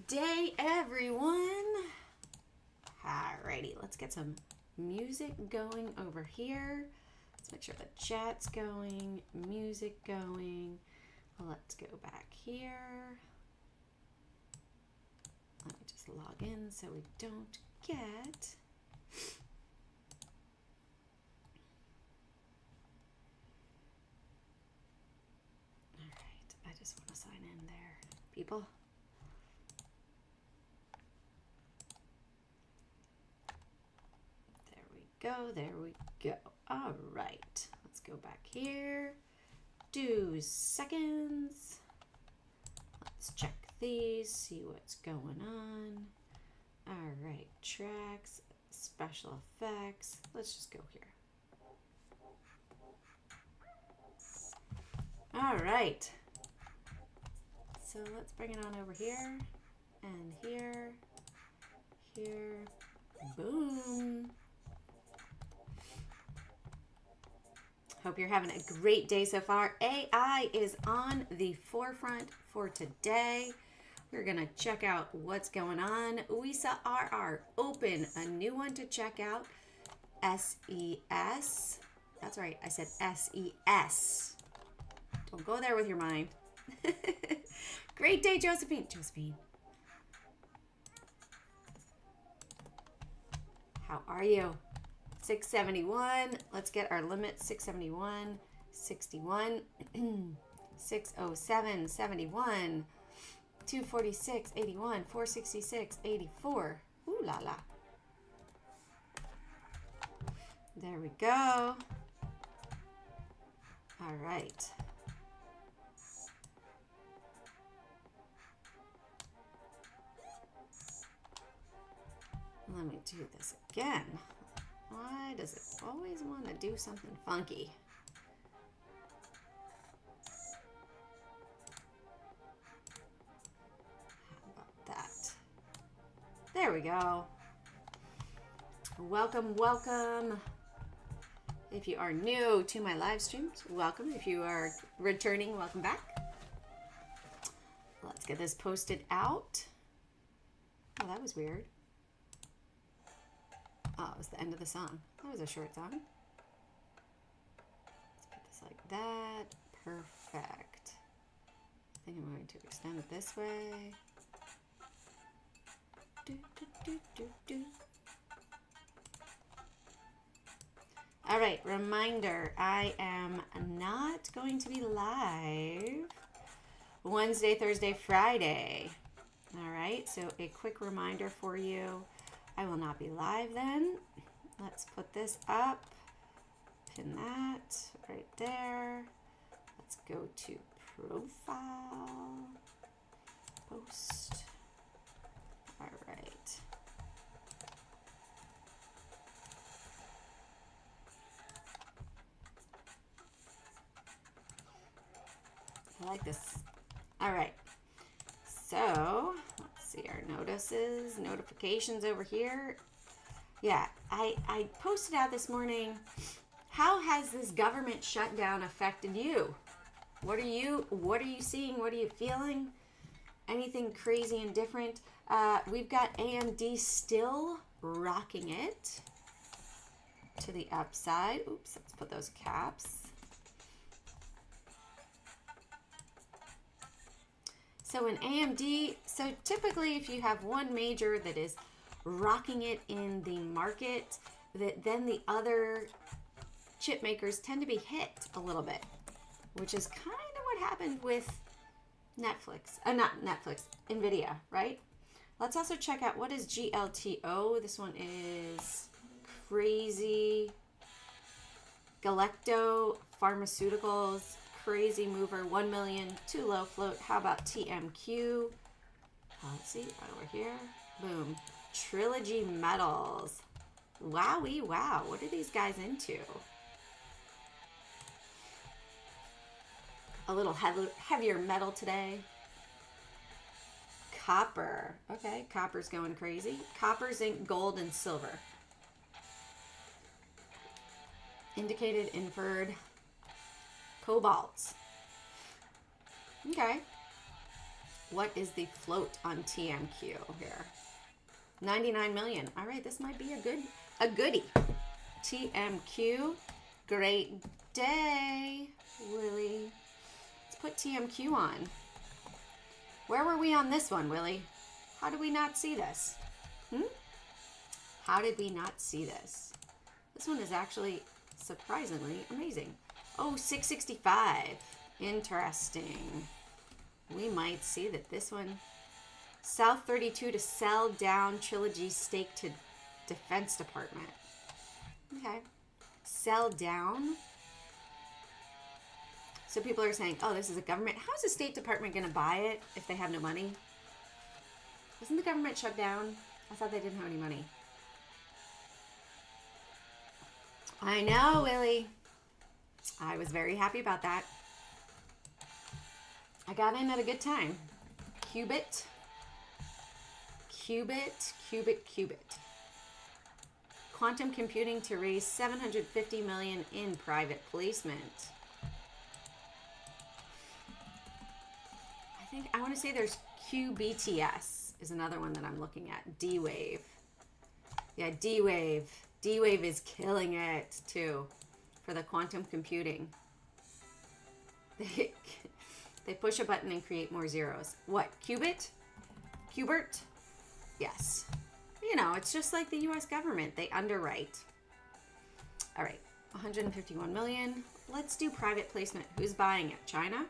Great day, everyone. Alrighty, let's get some music going over here. Let's make sure the chat's going, music going. Let's go back here. Let me just log in so we don't get... Alright, I just want to sign in there, people. There we go. All right, let's go back here. Do seconds. Let's check these, see what's going on. All right, tracks, special effects. Let's just go here. All right. So let's bring it on over here and here, here, boom. Hope you're having a great day so far. AI is on the forefront for today. We're going to check out what's going on. We saw RR open a new one to check out. SES. That's right. I said SES. Don't go there with your mind. Great day, Josephine. Josephine. How are you? 671. Let's get our limit. 671, 61, 607, 71, 246, 81, 466, 84. Ooh la la. There we go. All right. Let me do this again. Why does it always want to do something funky? How about that? There we go. Welcome, welcome. If you are new to my live streams, welcome. If you are returning, welcome back. Let's get this posted out. Oh, that was weird. Oh, it was the end of the song. That was a short song. Let's put this like that. Perfect. I think I'm going to extend it this way. Do, do, do, do, do. All right, reminder, I am not going to be live Wednesday, Thursday, Friday. All right, so a quick reminder for you. I will not be live then. Let's put this up, pin that right there. Let's go to profile, post. All right. I like this. All right. So let's see our notices, notifications over here. Yeah, I posted out this morning, how has this government shutdown affected you? What are you seeing? What are you feeling? Anything crazy and different? We've got AMD still rocking it to the upside. Oops, let's put those caps. So in AMD, so typically if you have one major that is rocking it in the market, then the other chip makers tend to be hit a little bit, which is kind of what happened with NVDA, right? Let's also check out what is GLTO. This one is crazy. Galecto Pharmaceuticals. Crazy mover, 1 million, too low float. How about TMQ? Let's see, over here. Boom. Trilogy Metals. Wowie, wow. What are these guys into? A little heavier metal today. Copper. Okay, copper's going crazy. Copper, zinc, gold, and silver. Indicated, inferred. Cobalt. Okay. What is the float on TMQ here? 99 million. All right, this might be a goodie. TMQ, great day, Willie. Let's put TMQ on. Where were we on this one, Willie? How did we not see this? How did we not see this? This one is actually surprisingly amazing. Oh, 665. Interesting. We might see that this one. South 32 to sell down Trilogy stake to Defense Department. Okay. Sell down. So people are saying, oh, this is a government. How's the State Department going to buy it if they have no money? Isn't the government shut down? I thought they didn't have any money. I know, Willie. I was very happy about that. I got in at a good time. Qubit. Quantum computing to raise $750 million in private placement. I want to say there's QBTS is another one that I'm looking at. D-Wave. Yeah, D-Wave. D-Wave is killing it too for the quantum computing. They push a button and create more zeros. What? Qubit? Qbert? Yes. You know, it's just like the U.S. government. They underwrite. All right. 151 million. Let's do private placement. Who's buying it? China?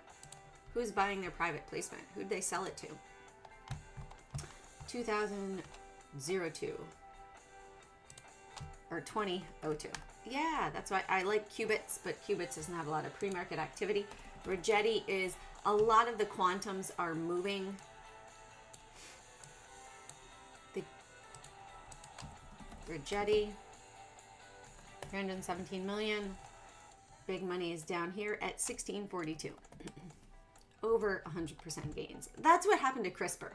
Who's buying their private placement? Who'd they sell it to? 2002. Or 2002. Yeah, that's why I like qubits, but qubits doesn't have a lot of pre-market activity. Rigetti is, a lot of the quantums are moving. The Rigetti, 317 million. Big money is down here at 1642. Over 100% gains. That's what happened to CRISPR.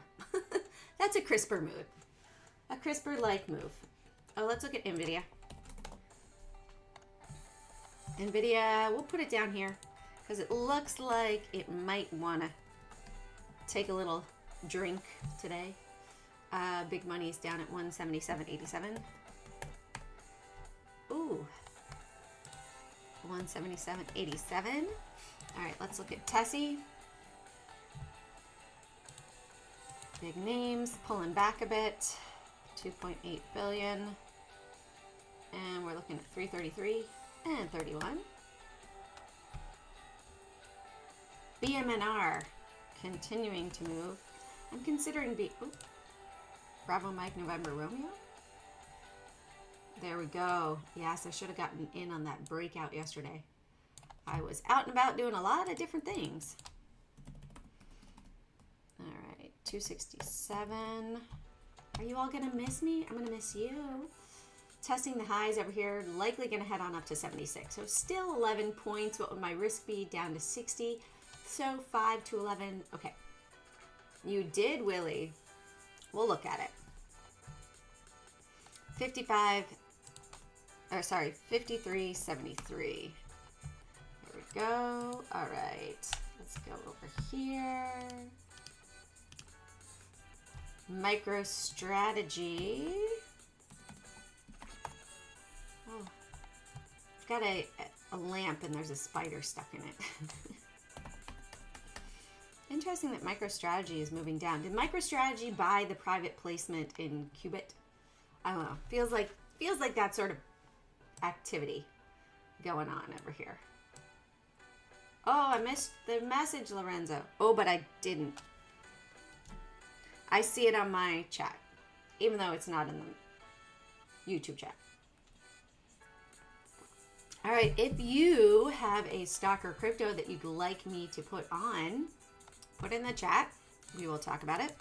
That's a CRISPR move. A CRISPR-like move. Oh, let's look at NVIDIA. NVIDIA, we'll put it down here because it looks like it might want to take a little drink today. Big money is down at 177.87. Ooh. 177.87. All right, let's look at Tessie. Big names, pulling back a bit. 2.8 billion. And we're looking at 333 and 31. BMNR continuing to move. I'm considering Bravo Mike November Romeo. There we go. Yes, I should have gotten in on that breakout yesterday. I was out and about doing a lot of different things. All right, 267. Are you all going to miss me? I'm going to miss you. Testing the highs over here, likely going to head on up to 76. So still 11 points. What would my risk be? Down to 60. So 5 to 11. Okay. You did, Willie. We'll look at it. 53.73. There we go. All right. Let's go over here. MicroStrategy. Oh, I've got a lamp and there's a spider stuck in it. Interesting that MicroStrategy is moving down. Did MicroStrategy buy the private placement in Qubit? I don't know. Feels like that sort of activity going on over here. Oh, I missed the message, Lorenzo. Oh, but I didn't. I see it on my chat, even though it's not in the YouTube chat. All right, if you have a stock or crypto that you'd like me to put on, put in the chat. We will talk about it.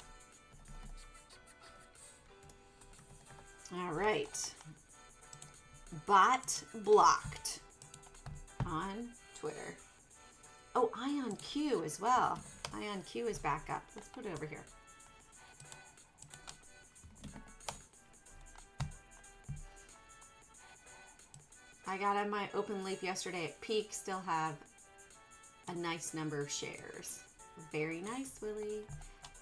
All right. Bot blocked on Twitter. Oh, IonQ as well. IonQ is back up. Let's put it over here. I got on my open leap yesterday at peak. Still have a nice number of shares. Very nice, Willie.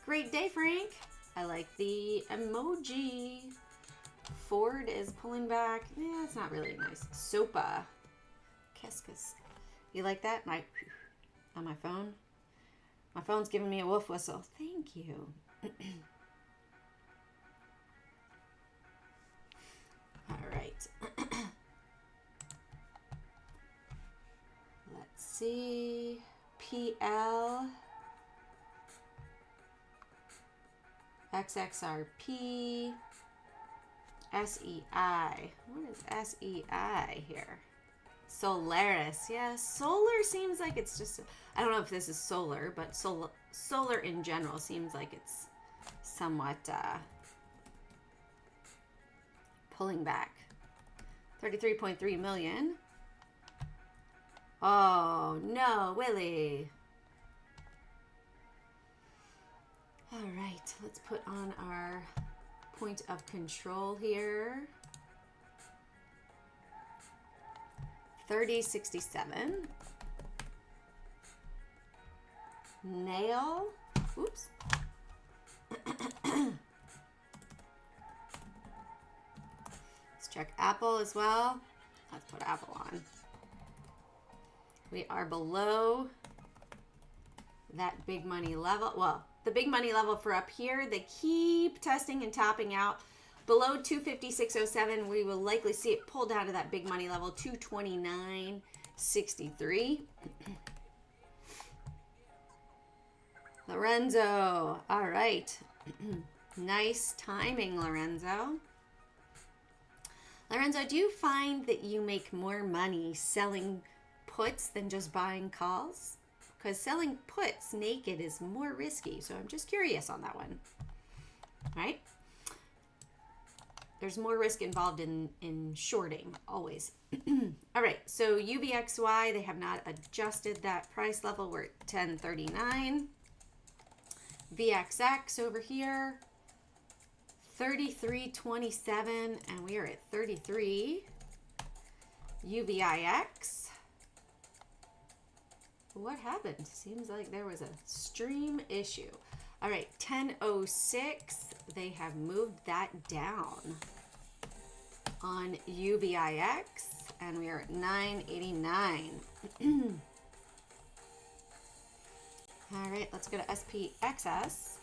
Great day, Frank. I like the emoji. Ford is pulling back. Yeah, it's not really nice. Sopa. Keskus. You like that? On my phone? My phone's giving me a wolf whistle. Thank you. All right. Let's see. PL. XXRP. SEI. What is SEI here? Solaris. Yeah, solar seems like it's just, I don't know if this is solar, but solar in general seems like it's somewhat pulling back. 33.3 million. Oh, no, Willie. All right, let's put on our point of control here. 3067. Nail. Oops. Let's check Apple as well. Let's put Apple on. We are below that big money level. Well, the big money level for up here, they keep testing and topping out. Below 256.07, we will likely see it pull down to that big money level, 229.63. Lorenzo. All right. Nice timing, Lorenzo. Lorenzo, do you find that you make more money selling puts than just buying calls? Because selling puts naked is more risky. So I'm just curious on that one. All right. There's more risk involved in shorting, always. All right, so UVXY, they have not adjusted that price level. We're at 1039. VXX over here, 33.27, and we are at 33. UVIX. What happened? Seems like there was a stream issue. All right, 1006. They have moved that down on UVIX, and we are at 989. All right, let's go to SPXS.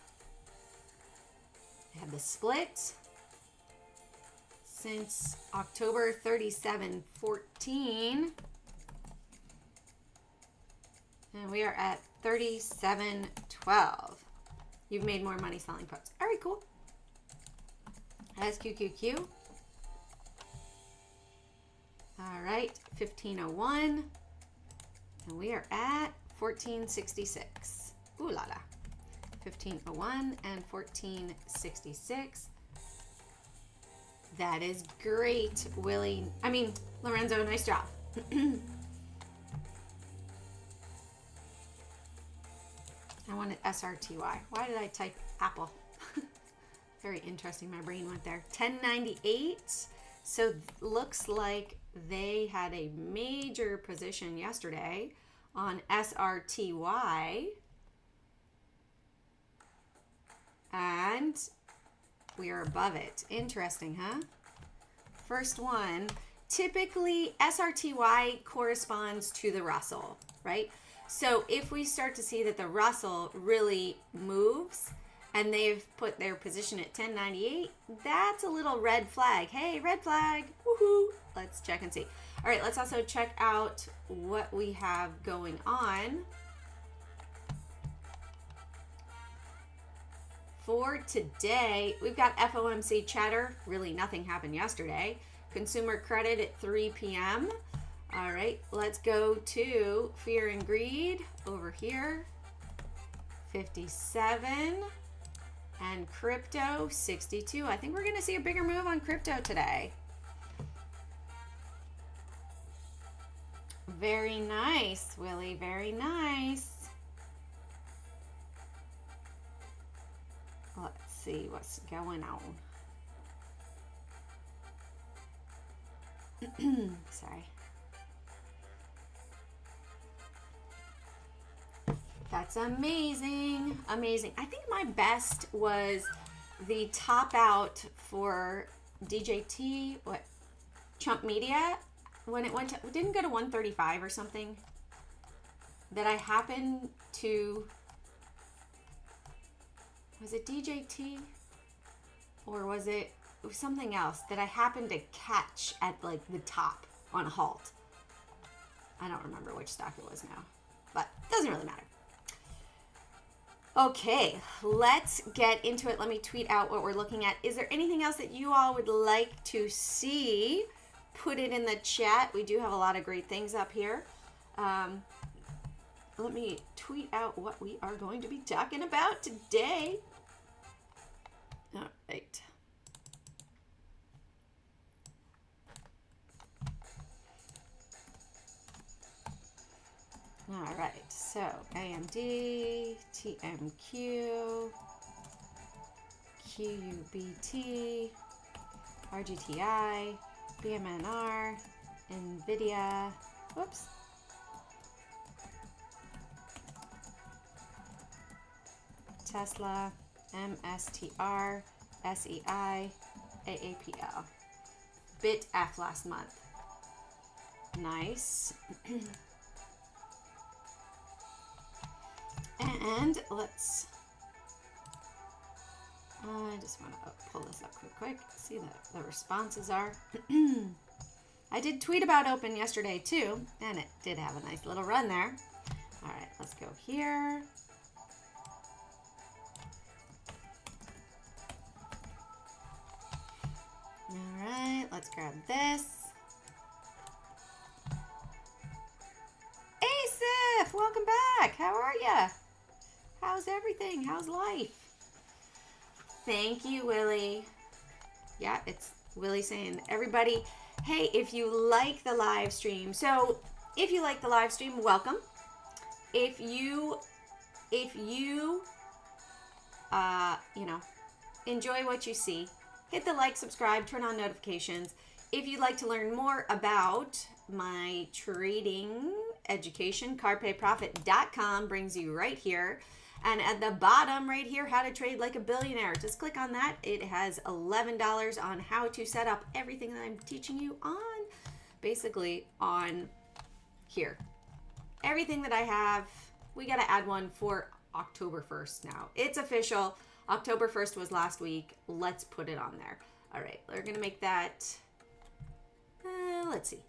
They have the split since October 37.14. And we are at 37.12. You've made more money selling puts. All right, cool. SQQQ. All right, 1501. And we are at 1466. Ooh la la. 1501 and 1466. That is great, Willie. I mean, Lorenzo, nice job. I wanted SRTY. Why did I type Apple? Very interesting. My brain went there. 1098. So looks like they had a major position yesterday on SRTY. And we are above it. Interesting, huh? First one. Typically, SRTY corresponds to the Russell, right? So if we start to see that the Russell really moves and they've put their position at 1098, that's a little red flag. Hey, red flag. Woohoo. Let's check and see. All right, let's also check out what we have going on. For today, we've got FOMC chatter. Really nothing happened yesterday. Consumer credit at 3 p.m. All right, let's go to fear and greed over here. 57 and crypto 62. I think we're going to see a bigger move on crypto today. Very nice, Willie. Very nice. Let's see what's going on. Sorry. That's amazing. Amazing. I think my best was the top out for DJT, what, Chump Media, when it went to, didn't go to 135 or something, that I happened to, was it DJT? Or was it something else that I happened to catch at like the top on a halt? I don't remember which stock it was now, but it doesn't really matter. Okay, let's get into it. Let me tweet out what we're looking at. Is there anything else that you all would like to see? Put it in the chat. We do have a lot of great things up here. Let me tweet out what we are going to be talking about today. All right. All right, so AMD, TMQ, QUBT, RGTI, BMNR, NVDA, whoops, Tesla, MSTR, SEI, AAPL. BitF last month. Nice. And let's, I just want to pull this up quick, see what the responses are. I did tweet about open yesterday too, and it did have a nice little run there. All right, let's go here. All right, let's grab this. Asif, welcome back. How are ya? How's everything? How's life? Thank you, Willie. Yeah, it's Willie saying, everybody, hey, if you like the live stream, so if you like the live stream, welcome. If you know, enjoy what you see, hit the like, subscribe, turn on notifications. If you'd like to learn more about my trading education, cardpayprofit.com brings you right here. And at the bottom right here, how to trade like a billionaire. Just click on that. It has $11 on how to set up everything that I'm teaching you on, basically on here. Everything that I have, we got to add one for October 1st now. It's official. October 1st was last week. Let's put it on there. All right, we're going to make that, let's see,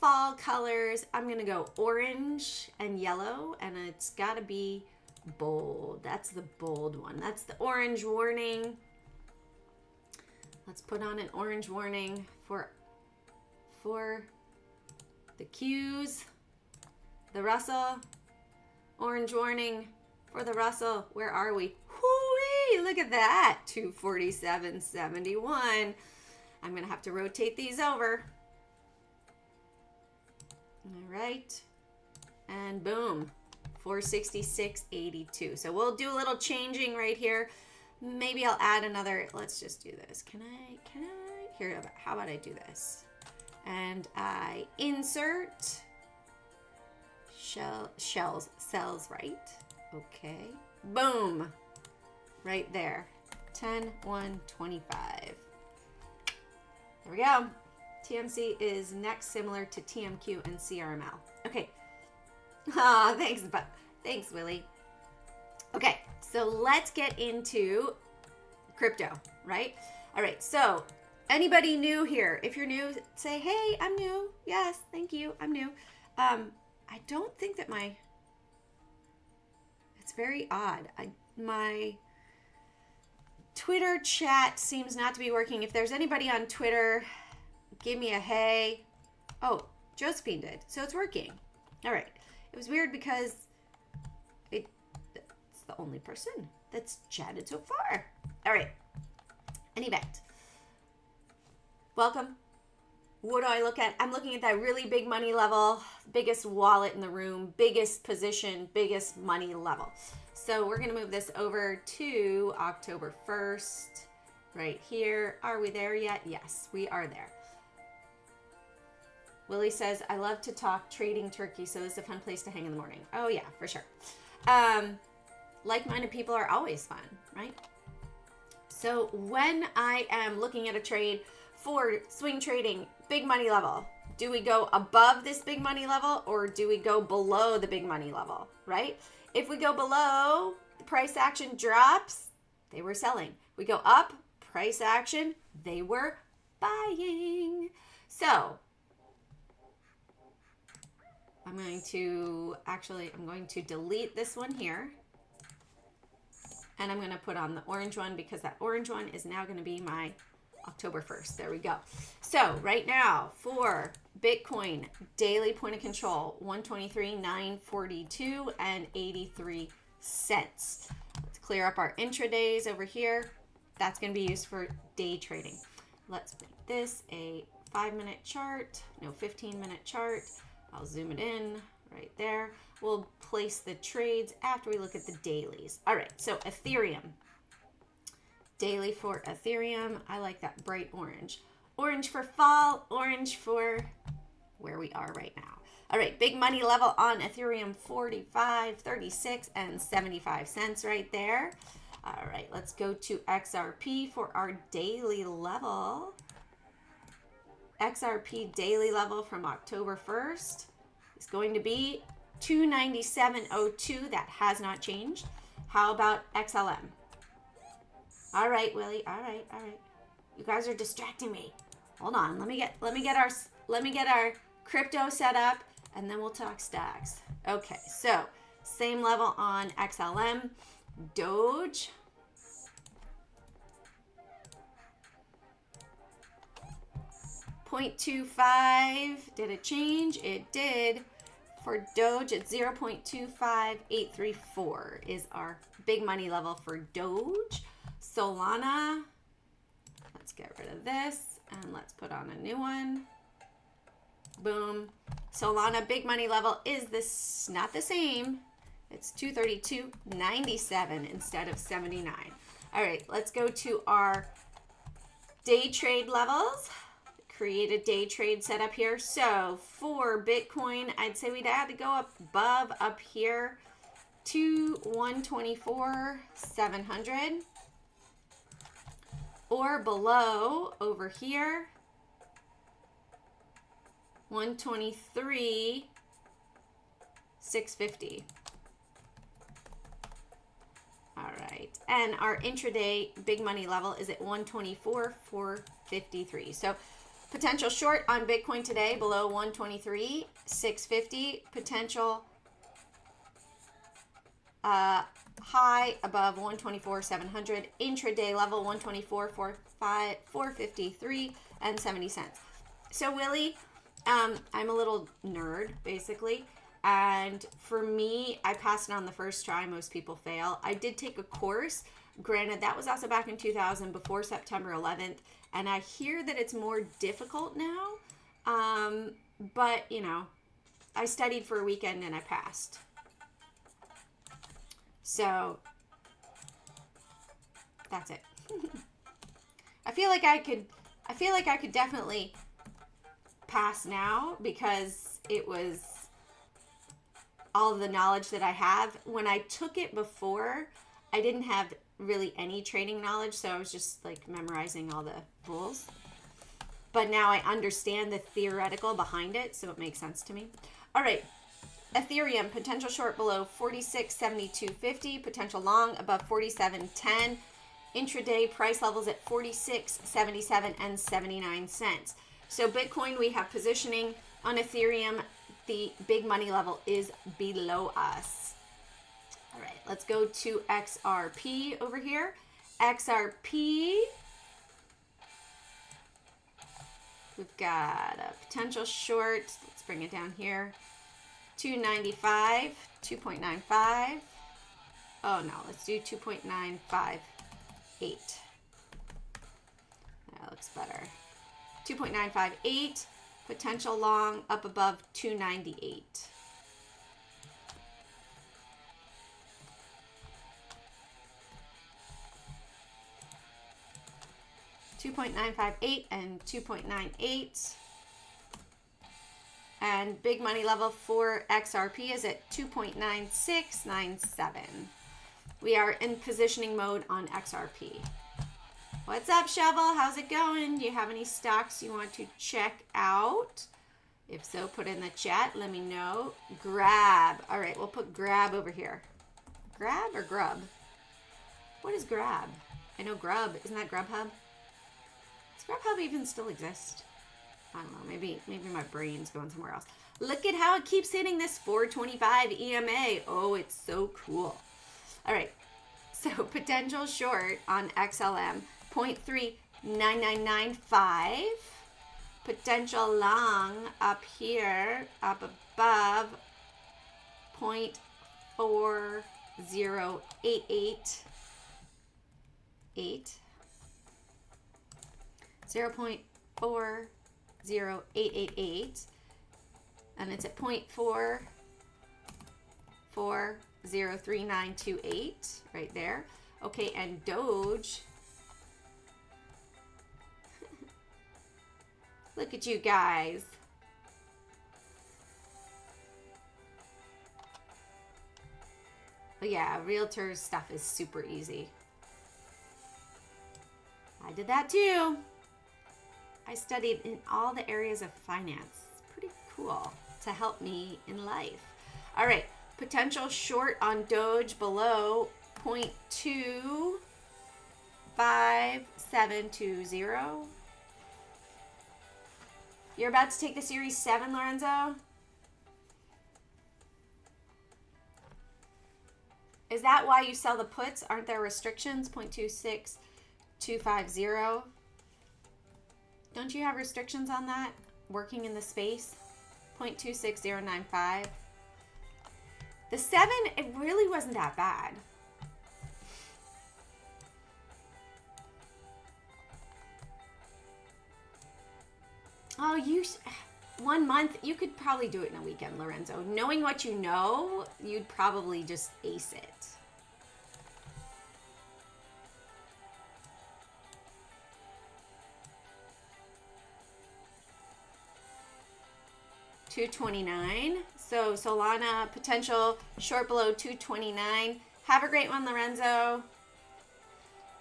fall colors. I'm going to go orange and yellow, and it's got to be bold. That's the bold one. That's the orange warning. Let's put on an orange warning for the Qs, the Russell. Orange warning for the Russell. Where are we? Hoo-wee! Look at that. 247.71. I'm going to have to rotate these over. All right. And boom. 466.82. So we'll do a little changing right here. Maybe I'll add another. Let's just do this. Can I here, how about I do this? And I insert cells, right? Okay. Boom. Right there. 10.125. There we go. TMC is next, similar to TMQ and CRML. Okay. Ah, thanks, Willie. Okay, so let's get into crypto, right? All right, so anybody new here? If you're new, say, hey, I'm new. Yes, thank you, I'm new. I don't think that it's very odd. My Twitter chat seems not to be working. If there's anybody on Twitter, give me a hey. Oh, Josephine did, so it's working. All right. It was weird because it's the only person that's chatted so far. All right. An event. Welcome. What do I look at? I'm looking at that really big money level, biggest wallet in the room, biggest position, biggest money level. So we're going to move this over to October 1st right here. Are we there yet? Yes, we are there. Willie says, I love to talk trading turkey, so it's a fun place to hang in the morning. Oh, yeah, for sure. like-minded people are always fun, right? So when I am looking at a trade for swing trading, big money level, do we go above this big money level or do we go below the big money level, right? If we go below, the price action drops, they were selling. We go up, price action, they were buying. So I'm going to delete this one here. And I'm going to put on the orange one because that orange one is now going to be my October 1st. There we go. So right now for Bitcoin, daily point of control, 123,942 and 83 cents. Let's clear up our intradays over here. That's going to be used for day trading. Let's make this a 5-minute chart, no 15-minute chart. I'll zoom it in right there. We'll place the trades after we look at the dailies. All right, so Ethereum. Daily for Ethereum. I like that bright orange. Orange for fall, orange for where we are right now. All right, big money level on Ethereum, 45, 36, and 75 cents right there. All right, let's go to XRP for our daily level. XRP daily level from October 1st is going to be 297.02. That has not changed. How about XLM? All right, Willie. All right. You guys are distracting me. Hold on. Let me get our crypto set up, and then we'll talk stocks. Okay. So same level on XLM. Doge. .25. Did it change? It did. For Doge, it's 0.25834 is our big money level for Doge. Solana, let's get rid of this and let's put on a new one. Boom. Solana big money level is this not the same. It's 232.97 instead of 79. All right, let's go to our day trade levels. Create a day trade setup here. So for Bitcoin, I'd say we'd have to go up here to 124,700 or below over here 123,650. All right, and our intraday big money level is at 124,453. So potential short on Bitcoin today below 123,650. Potential high above 124,700. Intraday level 124,453 and 70 cents. So Willie, I'm a little nerd basically. And for me, I passed it on the first try. Most people fail. I did take a course. Granted, that was also back in 2000 before September 11th. And I hear that it's more difficult now. But, you know, I studied for a weekend and I passed. So, that's it. I feel like I could definitely pass now because it was all of the knowledge that I have. When I took it before, I didn't have really any trading knowledge, so I was just like memorizing all the rules. But now I understand the theoretical behind it, so it makes sense to me. All right, Ethereum, potential short below 46.7250, potential long above 47.10. Intraday price levels at 46.77 and 79 cents. So Bitcoin, we have positioning. On Ethereum, the big money level is below us. All right, let's go to XRP over here. XRP, we've got a potential short. Let's bring it down here. 295, 2.95. Oh no, let's do 2.958. That looks better. 2.958. Potential long up above 298. $2.958 and 2.98. And big money level for XRP is at 2.9697. We are in positioning mode on XRP. What's up, Shovel? How's it going? Do you have any stocks you want to check out? If so, put in the chat. Let me know. Grab. All right, we'll put grab over here. Grab or grub? What is grab? I know grub. Isn't that Grubhub? Does Grubhub even still exist? I don't know. Maybe my brain's going somewhere else. Look at how it keeps hitting this 425 EMA. Oh, it's so cool. All right. So potential short on XLM, 0.39995. Potential long up here, up above, 0.40888. 0.40888, and it's at 0.440398 right there. Okay, and Doge. Look at you guys. But yeah, realtor stuff is super easy. I did that too. I studied in all the areas of finance. Pretty cool to help me in life. All right, potential short on Doge below 0.25720. You're about to take the Series 7, Lorenzo? Is that why you sell the puts? Aren't there restrictions? 0.26250. Don't you have restrictions on that? Working in the space? 0.26095. The 7, it really wasn't that bad. Oh, 1 month, you could probably do it in a weekend, Lorenzo. Knowing what you know, you'd probably just ace it. $229. So Solana potential short below 229. Have a great one, Lorenzo.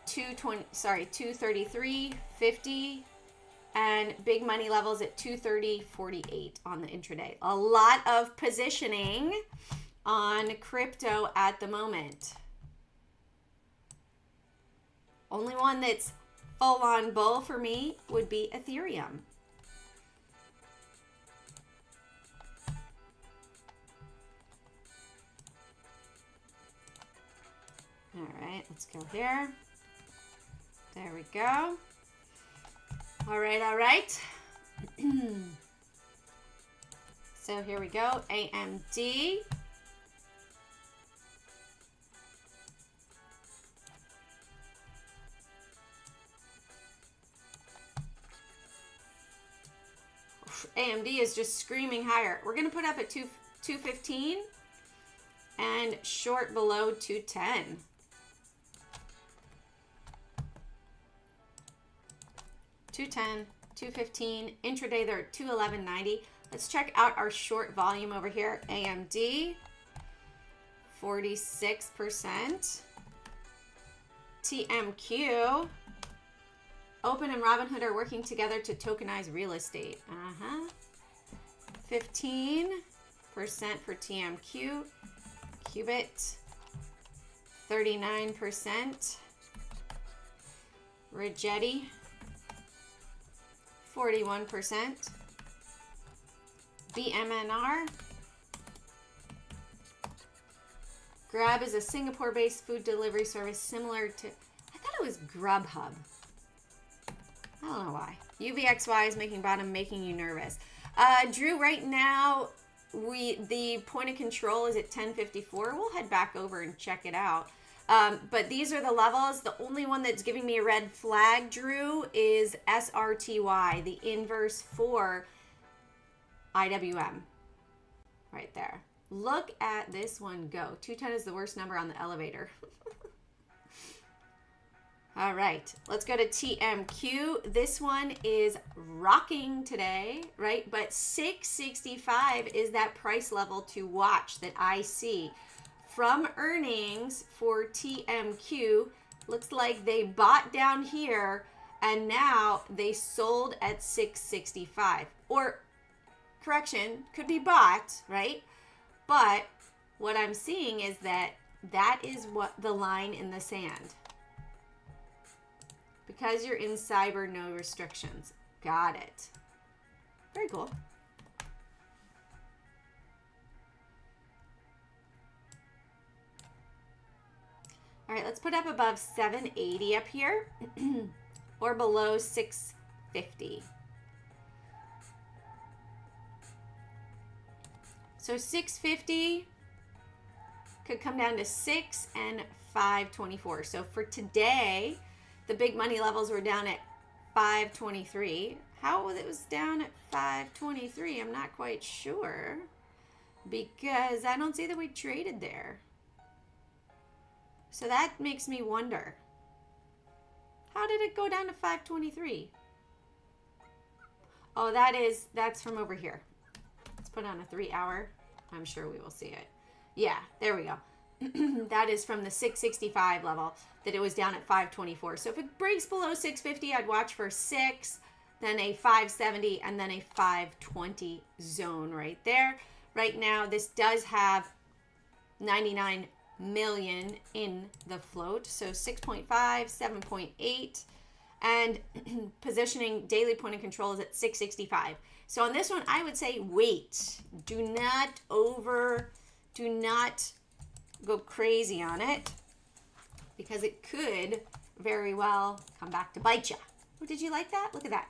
233.50. And big money levels at 230.48 on the intraday. A lot of positioning on crypto at the moment. Only one that's full on bull for me would be Ethereum. All right, let's go here. There we go. All right, all right. So here we go, AMD. AMD is just screaming higher. We're gonna put up at 215 and short below 210. 210, 215, intraday they're at 211.90. Let's check out our short volume over here. AMD, 46%. TMQ, Open and Robinhood are working together to tokenize real estate. 15% for TMQ. Qubit, 39%. Rigetti, 41%. BMNR. Grab is a Singapore-based food delivery service similar to, I thought it was Grubhub. I don't know why. UVXY is making bottom, making you nervous. Drew, right now, the point of control is at 1054. We'll head back over and check it out. But these are the levels. The only one that's giving me a red flag, Drew, is SRTY, the inverse for IWM. Right there. Look at this one go. 210 is the worst number on the elevator. All right, let's go to TMQ. This one is rocking today, right? But 665 is that price level to watch that I see. From earnings for TMQ, looks like they bought down here and now they sold at 665. Or, correction, could be bought, right? But what I'm seeing is that is what the line in the sand. Because you're in cyber, no restrictions. Got it. Very cool. All right, let's put up above 780 up here or below 650. So 650 could come down to 6 and 524. So for today, the big money levels were down at 523. How it was down at 523, I'm not quite sure, because I don't see that we traded there. So that makes me wonder, how did it go down to 523? Oh, that's from over here. Let's put on a 3-hour. I'm sure we will see it. Yeah, there we go. That is from the 665 level that it was down at 524. So if it breaks below 650, I'd watch for 6, then a 570, and then a 520 zone right there. Right now, this does have 99 million in the float. So 6.5, 7.8, and positioning daily point of control is at 665. So on this one, I would say wait. Do not go crazy on it, because it could very well come back to bite you. Oh, did you like that? Look at that.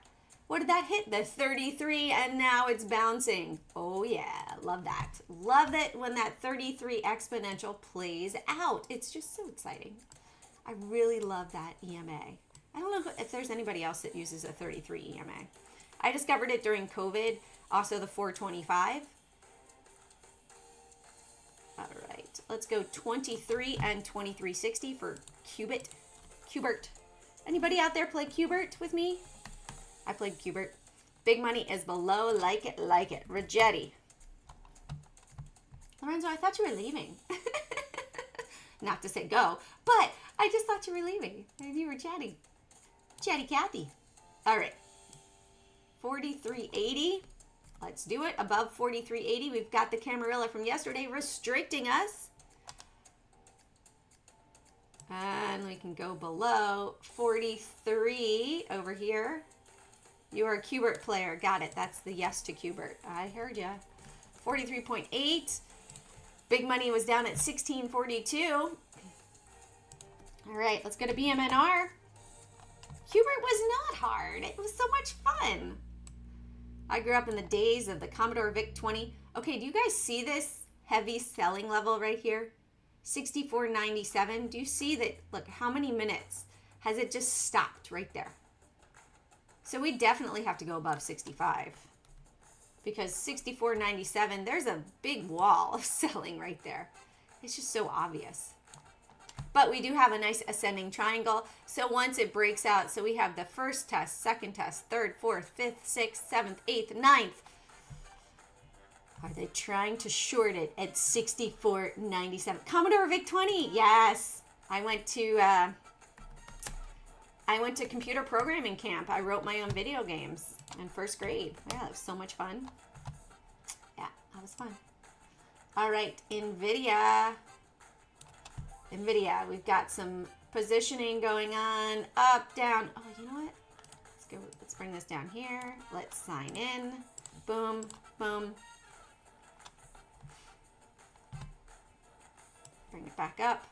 What did that hit? The 33, and now it's bouncing. Oh yeah, love that. Love it when that 33 exponential plays out. It's just so exciting. I really love that EMA. I don't know if there's anybody else that uses a 33 EMA. I discovered it during COVID, also the 425. All right, let's go 23 and 2360 for Qbert. Anybody out there play Qbert with me? I played Qbert. Big money is below, like it, like it. Rigetti. Lorenzo, I thought you were leaving. Not to say go, but I just thought you were leaving. And you were chatting. Chatty Cathy. All right. 4380. Let's do it. Above 4380, we've got the Camarilla from yesterday restricting us. And we can go below 43 over here. You are a Qbert player. Got it. That's the yes to Qbert. I heard ya. 43.8. Big money was down at 1642. All right, let's go to BMNR. Qbert was not hard. It was so much fun. I grew up in the days of the Commodore VIC-20. Okay, do you guys see this heavy selling level right here? 64.97. Do you see that? Look, how many minutes has it just stopped right there? So we definitely have to go above 65, because 64.97, there's a big wall of selling right there. It's just so obvious. But we do have a nice ascending triangle. So once it breaks out, so we have the first test, second test, third, fourth, fifth, sixth, seventh, eighth, ninth. Are they trying to short it at 64.97? Commodore VIC-20, yes. I went to computer programming camp. I wrote my own video games in first grade. Yeah, that was so much fun. Yeah, that was fun. All right, NVIDIA. We've got some positioning going on, up, down. Oh, you know what? Let's bring this down here. Let's sign in. Boom, boom. Bring it back up.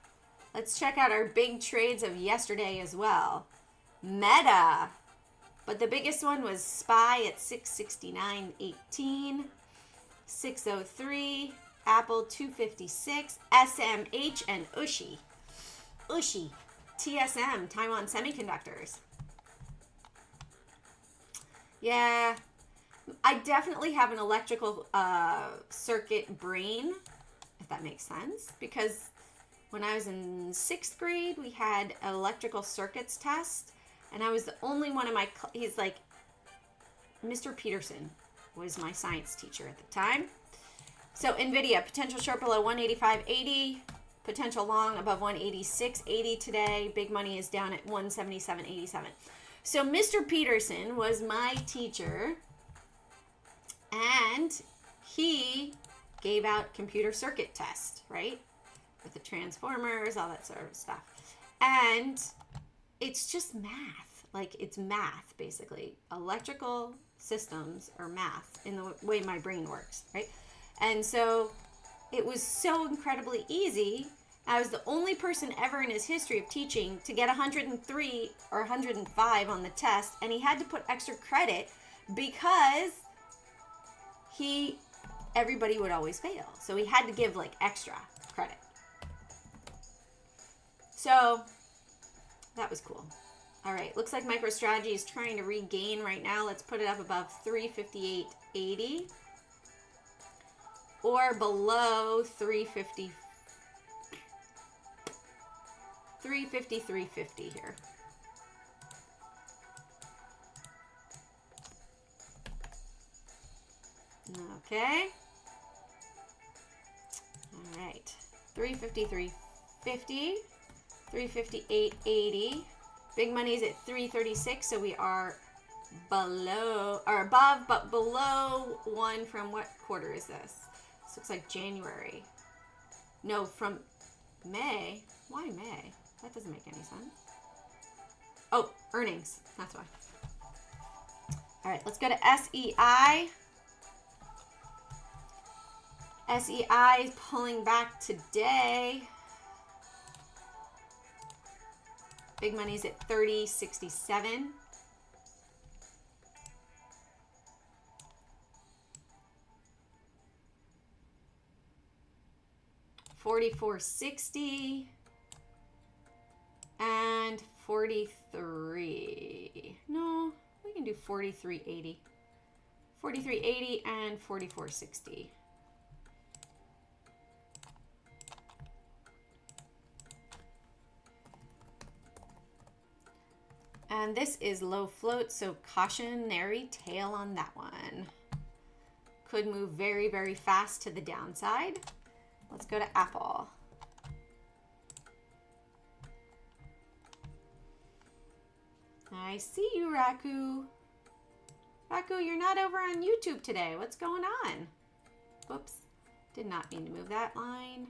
Let's check out our big trades of yesterday as well. Meta. But the biggest one was SPY at 669.18. 603. Apple 256. SMH and Ushi. TSM, Taiwan Semiconductors. Yeah, I definitely have an electrical circuit brain, if that makes sense, because when I was in 6th grade, we had an electrical circuits test, and I was the only one in my he's like, Mr. Peterson was my science teacher at the time. So NVIDIA, potential short below 185.80, potential long above 186.80 today. Big money is down at 177.87. So Mr. Peterson was my teacher, and he gave out computer circuit test, right? With the transformers, all that sort of stuff. And it's just math. Like, it's math, basically. Electrical systems are math in the way my brain works, right? And so it was so incredibly easy. I was the only person ever in his history of teaching to get 103 or 105 on the test, and he had to put extra credit because everybody would always fail. So he had to give like extra credit. So that was cool. All right, looks like MicroStrategy is trying to regain right now. Let's put it up above 358.80 or below 350. 350 here. Okay. All right. 350, 358.80. Big money's at 336, so we are below or above, but below one from what quarter is this? This looks like January. No, from May. Why May? That doesn't make any sense. Oh, earnings. That's why. All right, let's go to SEI. SEI is pulling back today. Big money's at 30.67. $44.60 and 43. No, we can do 43.80. 43.80 and 44.60. And this is low float, so cautionary tail on that one. Could move very, very fast to the downside. Let's go to Apple. I see you, Raku. Raku, you're not over on YouTube today. What's going on? Whoops. Did not mean to move that line.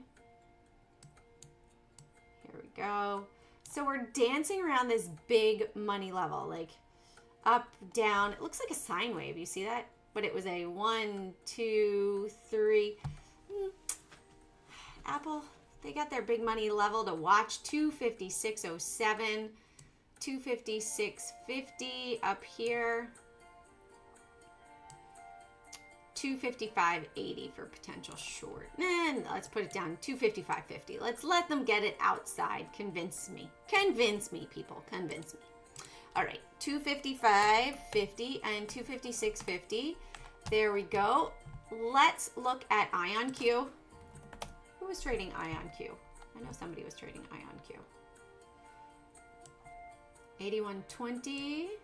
Here we go. So we're dancing around this big money level, like up, down. It looks like a sine wave. You see that? But it was a 1, 2, 3. Apple, they got their big money level to watch. 256.07, 256.50 up here. 255.80 for potential short. And let's put it down 255.50. Let's let them get it outside. Convince me. Convince me, people. Convince me. All right, 255.50 and 256.50. There we go. Let's look at IonQ. Who was trading IonQ? I know somebody was trading IonQ. 81.20.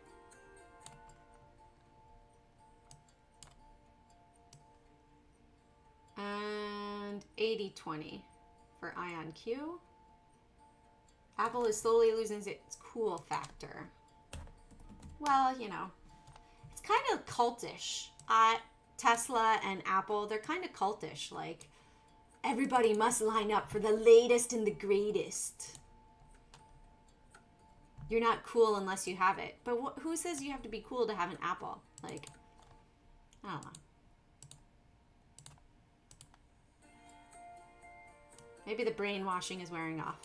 And 80.20 for IonQ. Apple is slowly losing its cool factor. Well, you know, it's kind of cultish. Tesla and Apple, they're kind of cultish. Like, everybody must line up for the latest and the greatest. You're not cool unless you have it. But who says you have to be cool to have an Apple? Like, I don't know. Maybe the brainwashing is wearing off.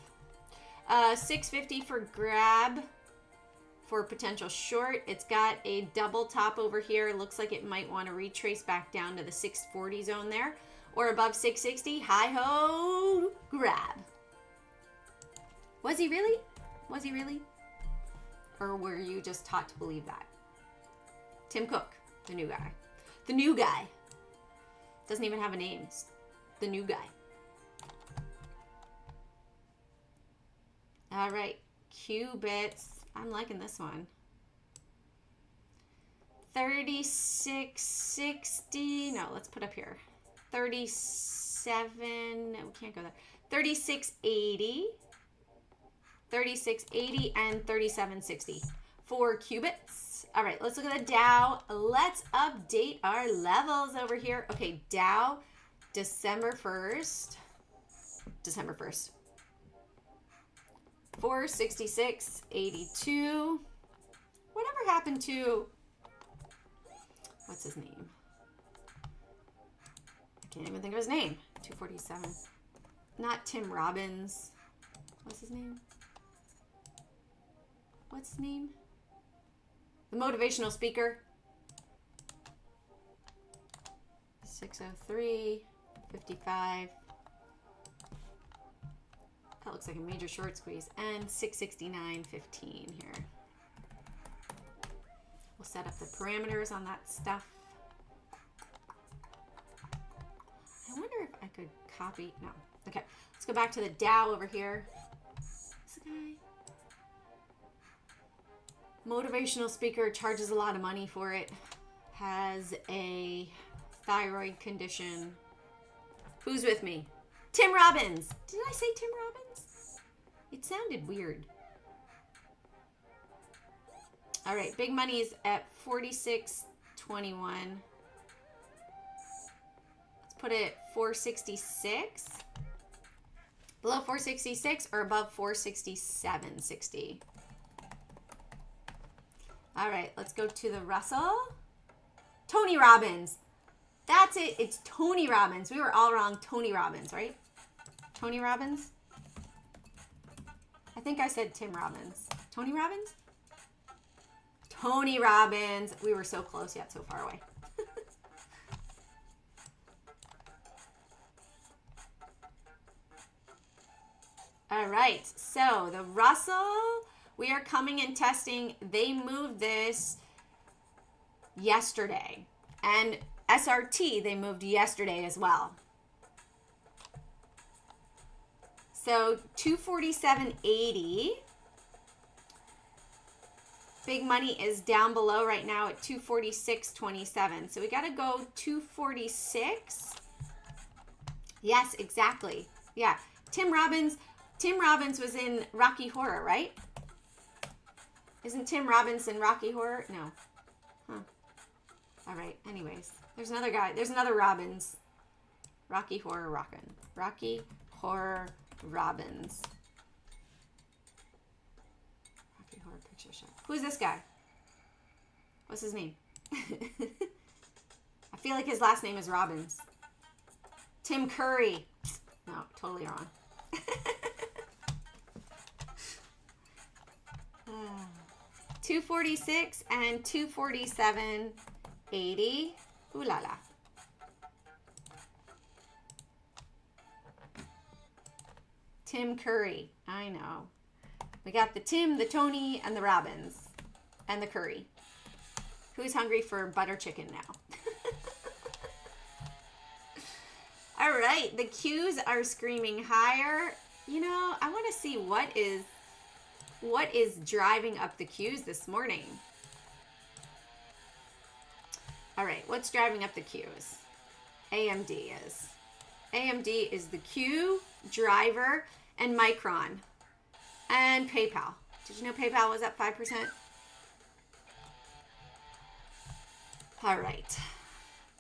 650 for grab for potential short. It's got a double top over here. Looks like it might want to retrace back down to the 640 zone there. Or above 660. Hi-ho, grab. Was he really? Was he really? Or were you just taught to believe that? Tim Cook, the new guy. The new guy. Doesn't even have a name. It's the new guy. All right, qubits. I'm liking this one. 3660. No, let's put up here. 37. No, we can't go there. 3680. 3680 and 3760 for qubits. All right, let's look at the Dow. Let's update our levels over here. Okay, Dow, December 1st. 466.82. Whatever happened to, what's his name? I can't even think of his name. 247. Not Tim Robbins. What's his name? What's his name? The motivational speaker. 603.55. That looks like a major short squeeze. And 669.15 here. We'll set up the parameters on that stuff. I wonder if I could copy. No. Okay. Let's go back to the Dow over here. This guy. Motivational speaker, charges a lot of money for it. Has a thyroid condition. Who's with me? Tim Robbins. Did I say Tim Robbins? It sounded weird. All right, big money is at 46.21. Let's put it at 466. Below 466 or above 467.60. All right, let's go to the Russell. Tony Robbins. That's it. It's Tony Robbins. We were all wrong. Tony Robbins, right? Tony Robbins? I think I said Tim Robbins. Tony Robbins? Tony Robbins. We were so close yet so far away. All right, so the Russell, we are coming and testing. They moved this yesterday. And SRT, they moved yesterday as well. So 247.80. Big money is down below right now at 246.27. So we got to go 246. Yes, exactly. Yeah. Tim Robbins was in Rocky Horror, right? Isn't Tim Robbins in Rocky Horror? No. Huh. All right. Anyways, there's another guy. There's another Robbins. Rocky Horror Rockin'. Rocky Horror Robbins. Rocky Horror Picture Show. Who's this guy? What's his name? I feel like his last name is Robbins. Tim Curry. No, totally wrong. 246 and 247.80. Ooh la la. Tim Curry. I know. We got the Tim, the Tony, and the Robbins. And the Curry. Who's hungry for butter chicken now? All right. The Qs are screaming higher. You know, I want to see what is driving up the Qs this morning. All right, what's driving up the Qs? AMD is. AMD is the Q driver, and Micron and PayPal. Did you know PayPal was up 5%? All right.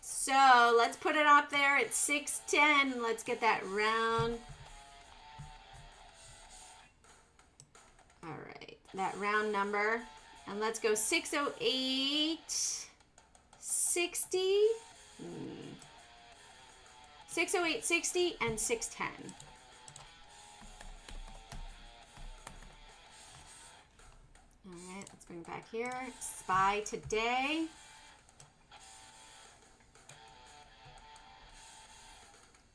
So let's put it up there at 610. Let's get that round. All right, that round number. And let's go 608.60. 608.60 and 610. All right, let's bring it back here. SPY today.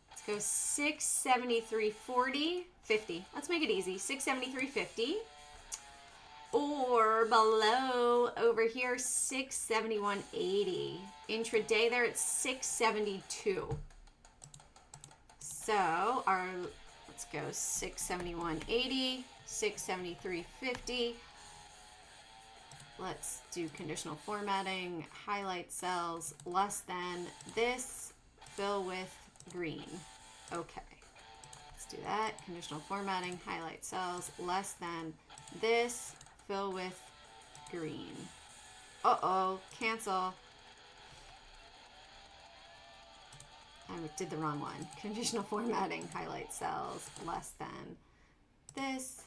Let's go 673.40, 50. Let's make it easy. 673.50. Or below over here, 671.80. Intraday there at 672. So let's go 671.80, 673.50. Let's do conditional formatting, highlight cells less than this, fill with green. Okay, let's do that. Conditional formatting, highlight cells less than this, fill with green. Uh-oh, cancel. I did the wrong one. Conditional formatting, highlight cells less than this,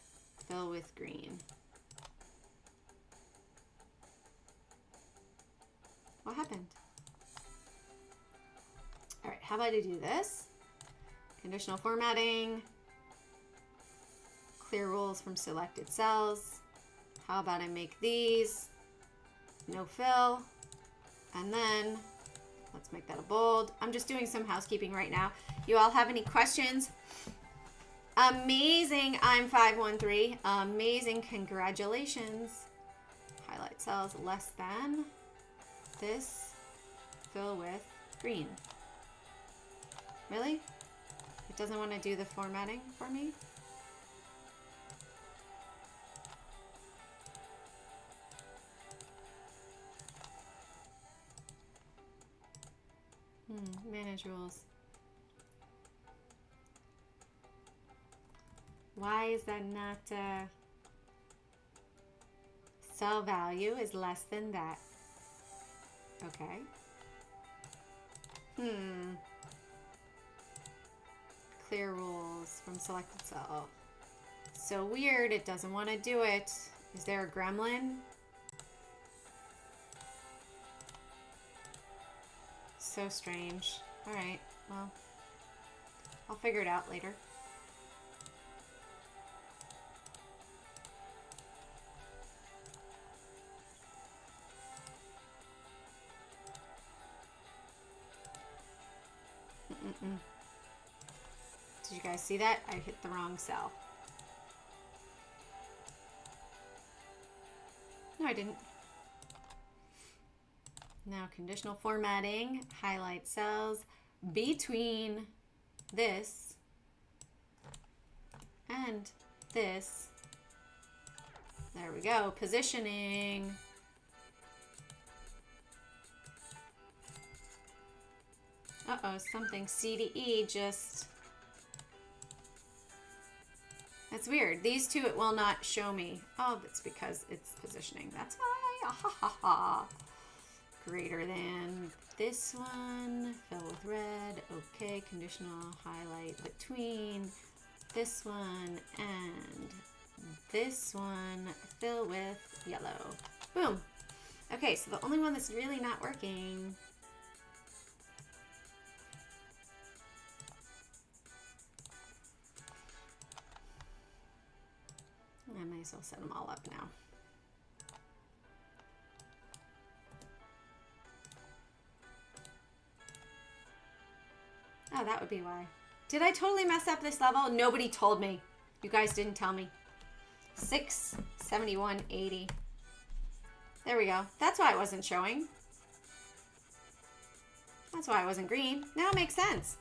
fill with green. What happened? All right, how about I do this? Conditional formatting, clear rules from selected cells. How about I make these no fill, and then let's make that a bold. I'm just doing some housekeeping right now. You all have any questions? Amazing, I'm 513. Amazing, congratulations. Highlight cells less than this, fill with green. Really? It doesn't want to do the formatting for me? Manage rules. Why is that not cell value is less than that? Okay. Clear rules from selected cell. So weird, it doesn't want to do it. Is there a gremlin? So strange. All right, well, I'll figure it out later. Did you guys see that? I hit the wrong cell. No, I didn't. Now conditional formatting, highlight cells between this and this. There we go. Positioning. Uh-oh, something C to E just... That's weird. These two it will not show me. Oh, that's because it's positioning. That's why. Ah, ha, ha, ha. Greater than this one. Fill with red. Okay, conditional highlight between this one and this one. Fill with yellow. Boom. Okay, so the only one that's really not working... I might as well set them all up now. Oh, that would be why. Did I totally mess up this level? Nobody told me. You guys didn't tell me. 671.80. There we go. That's why it wasn't showing. That's why it wasn't green. Now it makes sense.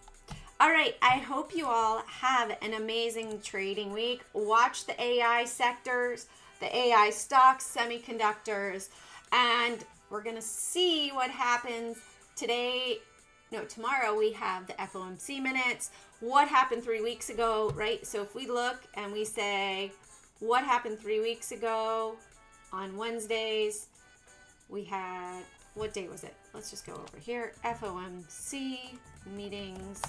All right, I hope you all have an amazing trading week. Watch the AI sectors, the AI stocks, semiconductors, and we're gonna see what happens today. No, tomorrow we have the FOMC minutes. What happened 3 weeks ago, right? So if we look and we say, what happened 3 weeks ago on Wednesdays, we had, what day was it? Let's just go over here. FOMC meetings.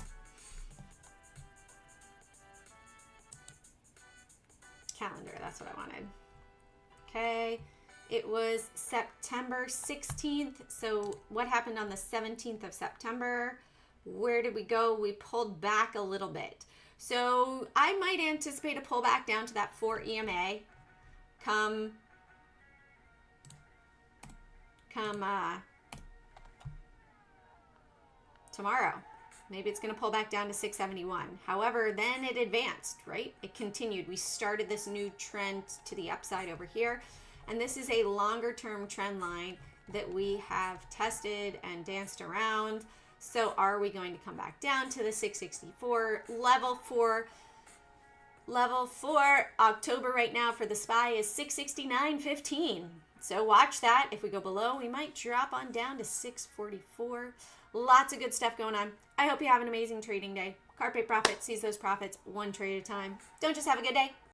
Calendar, that's what I wanted. Okay, it was September 16th. So what happened on the 17th of September? Where did we go? We pulled back a little bit. So I might anticipate a pullback down to that 4 EMA come tomorrow. Maybe it's going to pull back down to 671. However, then it advanced, right? It continued. We started this new trend to the upside over here. And this is a longer term trend line that we have tested and danced around. So are we going to come back down to the 664 level for level for October right now for the SPY is 669.15. So watch that. If we go below, we might drop on down to 644. Lots of good stuff going on. I hope you have an amazing trading day. Carpe profit, seize those profits one trade at a time. Don't just have a good day.